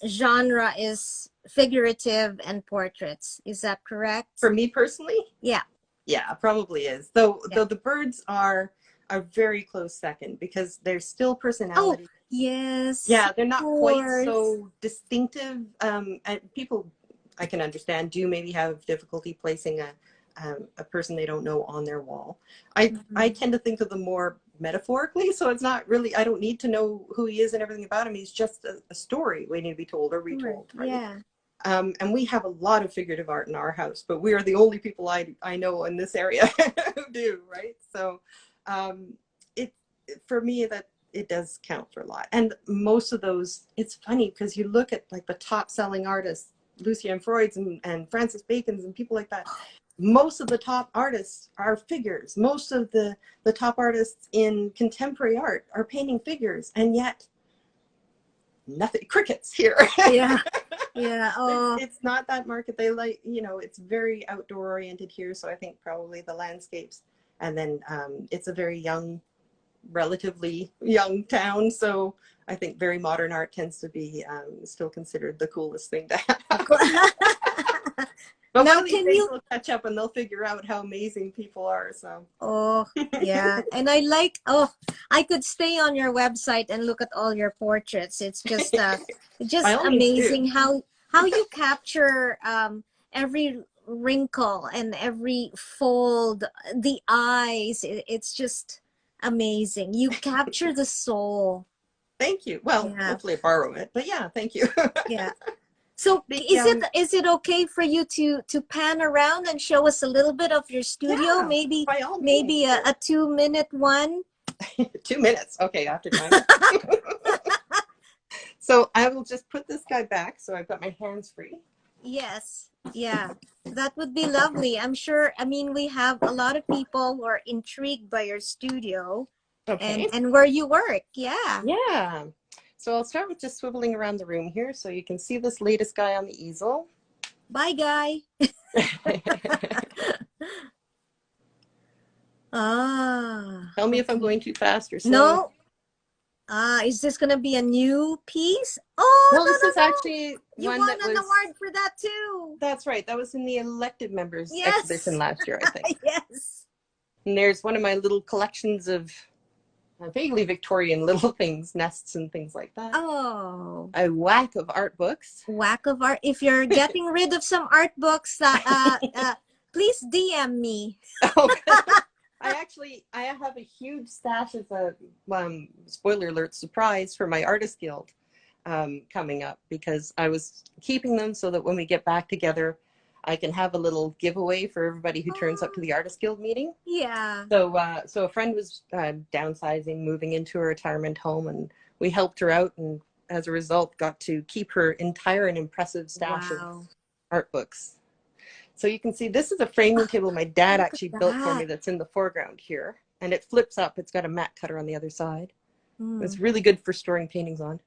genre is figurative and portraits. Is that correct? For me personally, Yeah. yeah, probably is. Though Yeah. the birds are a very close second because there's still Oh, personality. yes, Yeah, of they're not quite course. so distinctive. And people, I can understand, do maybe have difficulty placing a person they don't know on their wall. I tend to think of them more metaphorically, so it's not really, I don't need to know who he is and everything about him. He's just a story waiting to be told or retold, right? Yeah. And we have a lot of figurative art in our house, but we are the only people I know in this area who do, right? So it for me, that it does count for a lot. And most of those, it's funny because you look at like the top selling artists, Lucian Freud's and Francis Bacon's and people like that. Most of the top artists are figures. Most of the top artists in contemporary art are painting figures, and yet nothing, crickets here. Yeah. Yeah. Oh, It's not that market. They like, you know, it's very outdoor oriented here. So I think probably the landscapes, and then it's a very young, relatively young town. So I think very modern art tends to be still considered the coolest thing to have. But now one of these can days you, they'll catch up and they'll figure out how amazing people are. So oh, yeah. And I like, oh, I could stay on your website and look at all your portraits. It's by just all means do. amazing how you capture every wrinkle and every fold, the eyes. It's just amazing. You capture the soul. Thank you. Well, Yeah. hopefully I borrow it, but yeah, thank you. Yeah. So The, is it okay for you to pan around and show us a little bit of your studio? yeah, by all Maybe means. a 2-minute one? 2 minutes. Okay, after time. So I will just put this guy back so I've got my hands free. Yes. Yeah. That would be lovely. I'm sure, I mean, we have a lot of people who are intrigued by your studio Okay. and where you work. Yeah. Yeah. So I'll start with just swiveling around the room here so you can see this latest guy on the easel. Bye, guy. Ah. Tell me if I'm going too fast or slow. No. Is this gonna be a new piece? Oh, No, no, this no, is no. actually You one won that an was, award for that too. that's right, that was in the elected members Yes. exhibition last year, I think. Yes. And there's one of my little collections of vaguely Victorian little things, nests and things like that. Oh. A whack of art books. Whack of art. If you're getting rid of some art books, please DM me. Okay. I have a huge stash as a spoiler alert surprise for my artist guild coming up, because I was keeping them so that when we get back together, I can have a little giveaway for everybody who turns up to the artist guild meeting. Yeah. So so a friend was downsizing, moving into a retirement home, and we helped her out, and as a result got to keep her entire and impressive stash of art books. So you can see this is a framing table my dad actually built for me that's in the foreground here. And it flips up. It's got a mat cutter on the other side. It's really good for storing paintings on.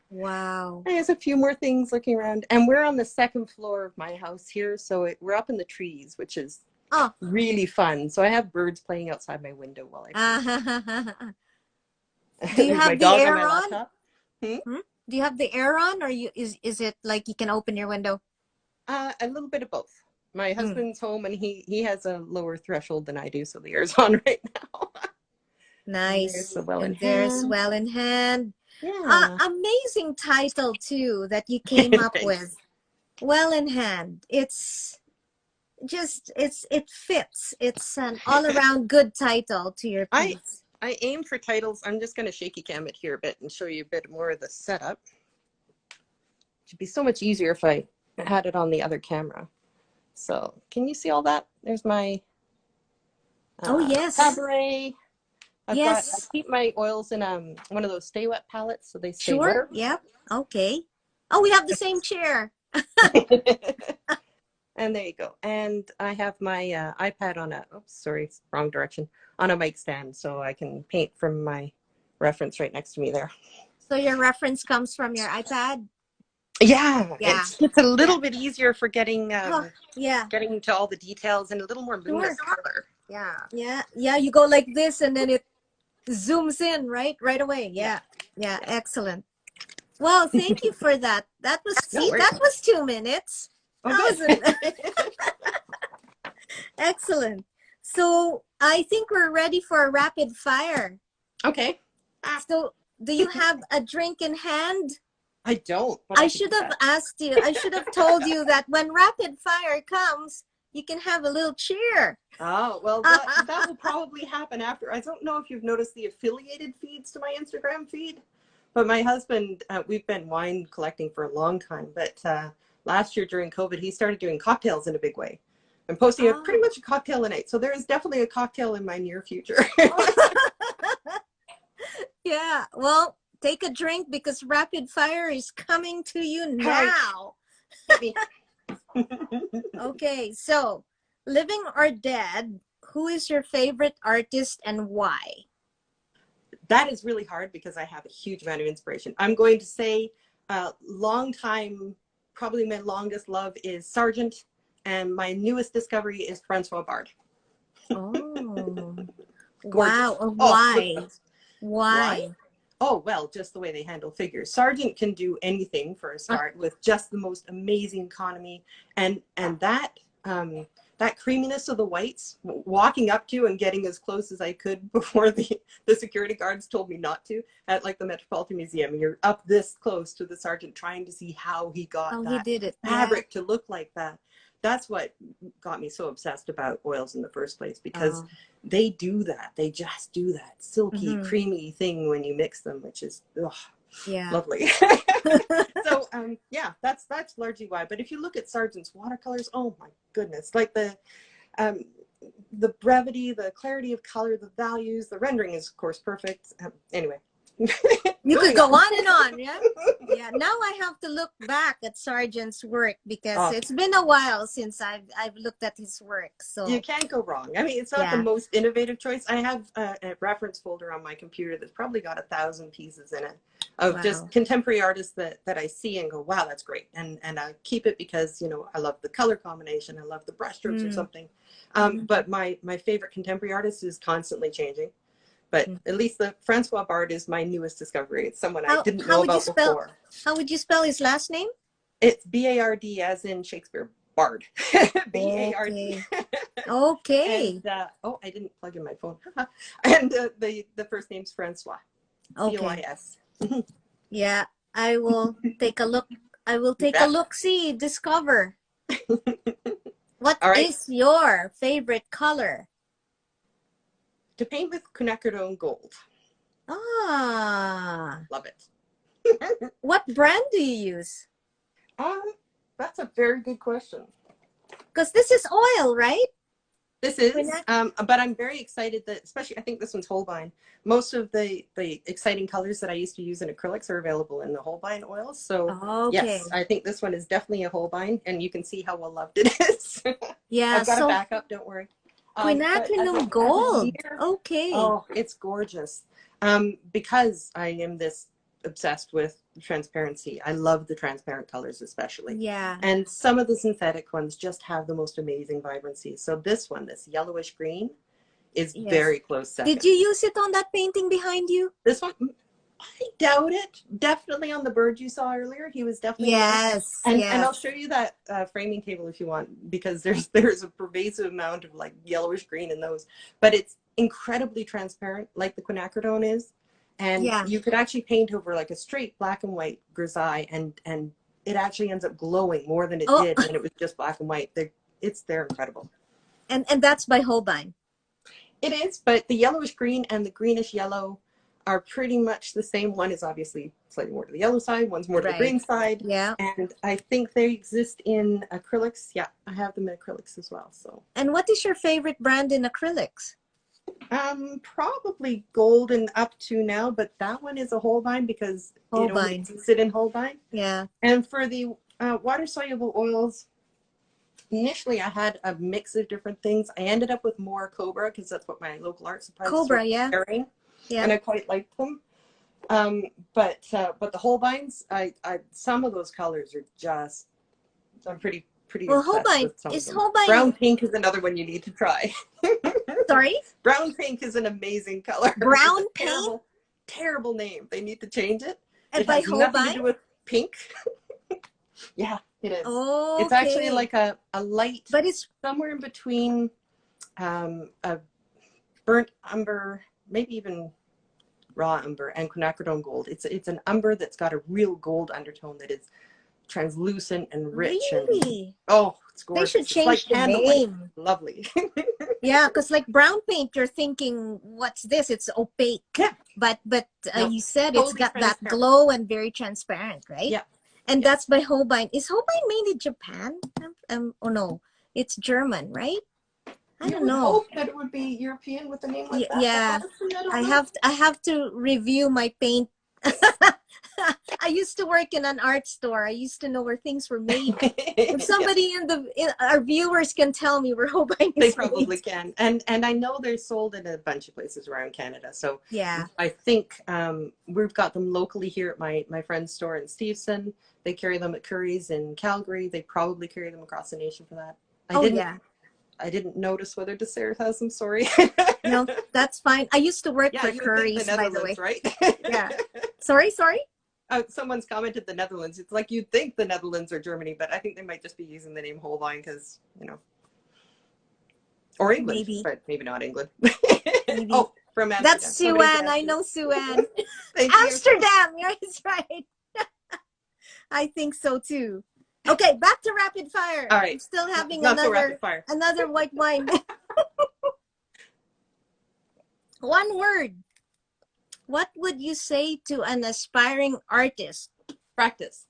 Wow. And there's a few more things looking around. And we're on the second floor of my house here. So we're up in the trees, which is really fun. So I have birds playing outside my window while I paint. Do you have the air on? Hmm? Do you have the air on, or is it like you can open your window? A little bit of both. My husband's home and he has a lower threshold than I do, so the air's on right now. Nice. There's the well in There's hand. well in hand. Yeah. Amazing title too that you came up with. Well in hand. It's just it fits. It's an all-around good title to your I piece. I aim for titles. I'm just going to shaky cam it here a bit and show you a bit more of the setup. It'd be so much easier if I had it on the other camera. So can you see all that? There's my Oh yes. cabaret. I Yes. keep my oils in one of those stay wet palettes so they stay Sure. wetter. Yep. Okay. Oh, we have the same chair. And there you go. And I have my iPad on a, oops, sorry, wrong direction, on a mic stand so I can paint from my reference right next to me there. So your reference comes from your iPad? Yeah, Yeah. it's a little bit easier for getting Yeah. getting to all the details and a little more luminous color. Yeah. Yeah. Yeah. You go like this and then it zooms in right away. Yeah. Yeah. Excellent. Well, thank you for that. That was, No see, worries. that was 2 minutes. Oh, That good. was excellent. So I think we're ready for a rapid fire. Okay. So do you have a drink in hand? I don't. I should have asked you. I should have told you that when rapid fire comes, you can have a little cheer. Oh, well, that will probably happen after. I don't know if you've noticed the affiliated feeds to my Instagram feed, but my husband, we've been wine collecting for a long time, but last year during COVID, he started doing cocktails in a big way. I'm posting pretty much a cocktail a night. So there is definitely a cocktail in my near future. Yeah, well, take a drink because rapid fire is coming to you now. Okay, so living or dead, who is your favorite artist and why? That is really hard because I have a huge amount of inspiration. I'm going to say long time, probably my longest love is Sargent, and my newest discovery is Francois Bard. Oh, Gorgeous. wow. Why? Why? Oh, well, just the way they handle figures. Sargent can do anything for a start with just the most amazing economy, and that that creaminess of the whites, walking up to and getting as close as I could before the security guards told me not to at like the Metropolitan Museum. You're up this close to the Sargent trying to see how he got He did it. fabric to look like that. That's what got me so obsessed about oils in the first place, because they do that. They just do that silky, creamy thing when you mix them, which is lovely. So yeah, that's largely why. But if you look at Sargent's watercolors, oh my goodness, like the brevity, the clarity of color, the values, the rendering is of course perfect. Anyway. You could go on and on, yeah? Yeah, now I have to look back at Sargent's work because it's been a while since I've looked at his work. So you can't go wrong. I mean, it's not the most innovative choice. I have a reference folder on my computer that's probably got 1,000 pieces in it of just contemporary artists that I see and go, wow, that's great. And I keep it because, you know, I love the color combination. I love the brushstrokes or something. But my favorite contemporary artist is constantly changing. But at least the Francois Bard is my newest discovery. It's someone I didn't know about before. How would you spell his last name? It's B-A-R-D as in Shakespeare, Bard. B-A-R-D. Okay. And, oh, I didn't plug in my phone. And the first name's Francois. C-O-I-S. Yeah, I will take a look. I will take a look-see, discover. What is your favorite color? To paint with quinacridone gold. Love it. What brand do you use? That's a very good question. Because this is oil, right? This is, but I'm very excited that, especially, I think this one's Holbein. Most of the exciting colors that I used to use in acrylics are available in the Holbein oils. So yes, I think this one is definitely a Holbein, and you can see how well loved it is. Yeah, I've got a backup, don't worry. Quinacridone gold. Okay. Oh, it's gorgeous. Because I am this obsessed with transparency. I love the transparent colors especially. Yeah. And some of the synthetic ones just have the most amazing vibrancy. So this one, this yellowish green, is very close second. Did you use it on that painting behind you? This one, I doubt it. Definitely on the bird you saw earlier. He was definitely and I'll show you that framing table if you want, because there's a pervasive amount of like yellowish green in those, but it's incredibly transparent, like the quinacridone is, And Yeah. you could actually paint over like a straight black and white grisaille, and it actually ends up glowing more than it Oh, did when it was just black and white. They're incredible. and that's by Holbein. It is, but the yellowish green and the greenish yellow are pretty much the same. One is obviously slightly more to the yellow side, one's more to the green side. Yeah. And I think they exist in acrylics. Yeah, I have them in acrylics as well. So. And what is your favorite brand in acrylics? Probably Golden up to now, but that one is a Holbein because it only existed in Holbein. Yeah. And for the water-soluble oils, initially I had a mix of different things. I ended up with more Cobra because that's what my local art supply store was carrying. Yeah. And I quite liked them. But the Holbeins, I some of those colors are just, I'm pretty well, obsessed Holbein with some is of them. Holbein. Brown pink is another one you need to try. Sorry? Brown pink is an amazing color. Brown pink? Terrible name. They need to change it. And it by has Holbein? nothing to do with pink. Yeah, it is. Okay. It's actually like a light, but it's somewhere in between a burnt umber, maybe even raw umber, and quinacridone gold. It's an umber that's got a real gold undertone that is translucent and rich. Really? And oh, it's gorgeous. They should change the name. Lovely. Yeah, because like brown paint, you're thinking, what's this? It's opaque. Yeah. But no, you said totally it's got that glow and very transparent, right? Yeah. And that's by Holbein. Is Holbein made in Japan? Oh no, it's German, right? I don't know. Hope that it would be European with a name like that. Yeah, I have to review my paint. I used to work in an art store. I used to know where things were made. If somebody in our viewers can tell me where Holbein is, they probably can. And I know they're sold in a bunch of places around Canada. So yeah, I think we've got them locally here at my friend's store in Stevenson. They carry them at Curry's in Calgary. They probably carry them across the nation for that. I didn't notice whether Dessert has them. Sorry. No, that's fine. I used to work for Curry's, by the way. Right? Yeah. Sorry. Someone's commented the Netherlands. It's like you'd think the Netherlands or Germany, but I think they might just be using the name Holbein because, or England, but maybe not England. Maybe. Oh, from Amsterdam. That's Sue-Ann. I know Sue-Ann. Amsterdam. That's right. I think so too. Okay, back to rapid fire. All right. I'm still having another white wine. One word. What would you say to an aspiring artist? Practice.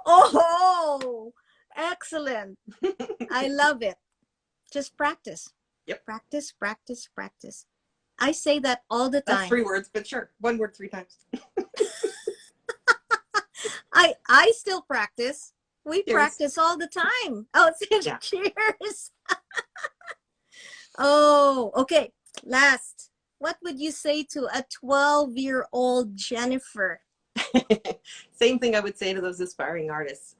Oh, excellent. I love it. Just practice. Yep. Practice, practice, practice. I say that all the time. That's 3 words, but sure. 1 word 3 times. I still practice. We practice all the time. Oh, cheers. Oh, okay. Last. What would you say to a 12-year-old Jennifer? Same thing I would say to those aspiring artists.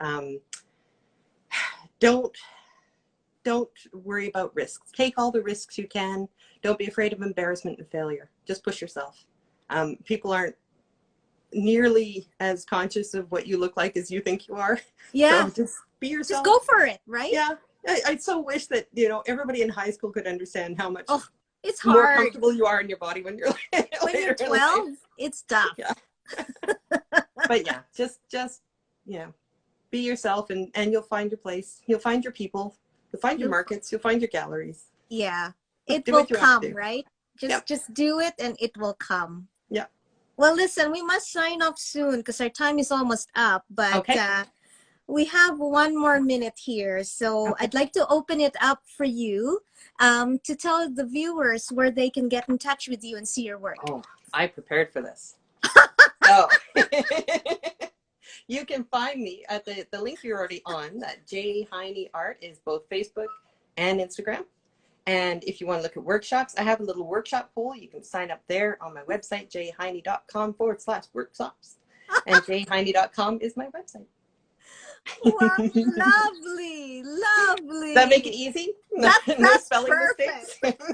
Don't worry about risks. Take all the risks you can. Don't be afraid of embarrassment and failure. Just push yourself. People aren't nearly as conscious of what you look like as you think you are. Yeah. So just be yourself. Just go for it, right? Yeah. I so wish that, everybody in high school could understand how much it's hard. More comfortable you are in your body when you're when you're 12. It's tough. Yeah. But yeah, just be yourself, and you'll find your place. You'll find your people. You'll find your markets. You'll find your galleries. Yeah, it will come, right? Just do it, and it will come. Yeah. Well, listen, we must sign off soon because our time is almost up. But we have 1 more minute here, so I'd like to open it up for you to tell the viewers where they can get in touch with you and see your work. Oh, I prepared for this. So you can find me at the link you're already on. That J Heine Art is both Facebook and Instagram. And if you want to look at workshops, I have a little workshop poll. You can sign up there on my website, jheine.com/workshops. And jheine.com is my website. Wow, lovely. Does that make it easy? That's no spelling perfect. Mistakes.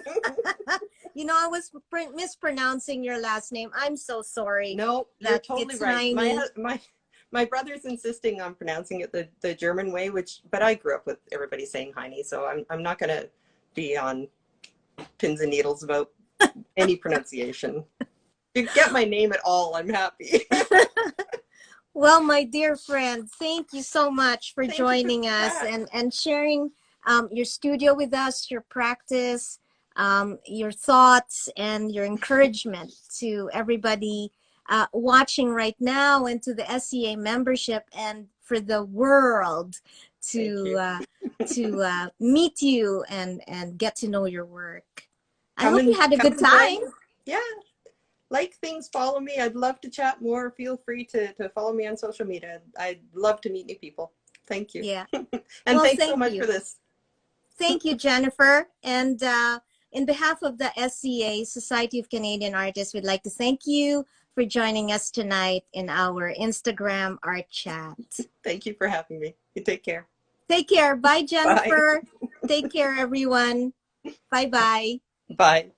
I was mispronouncing your last name. I'm so sorry. No, you're totally right. My brother's insisting on pronouncing it the German way, but I grew up with everybody saying Heine, so I'm not going to be on pins and needles about any pronunciation. you get my name at all, I'm happy. Well, my dear friend, thank you so much for Thank you for joining the us chat. and sharing your studio with us, your practice, your thoughts, and your encouragement to everybody watching right now, and to the SCA membership, and for the world Thank you. to meet you and get to know your work. I Come hope you and had a come good and join time. me. Yeah. Like things, follow me. I'd love to chat more. Feel free to follow me on social media. I'd love to meet new people. Thank you. Yeah. And Well, thanks so thank much you. for this. Thank you, Jennifer. And in behalf of the SCA, Society of Canadian Artists, we'd like to thank you for joining us tonight in our Instagram art chat. Thank you for having me. You take care. Take care. Bye, Bye. Jennifer. Take care, everyone. Bye-bye. Bye.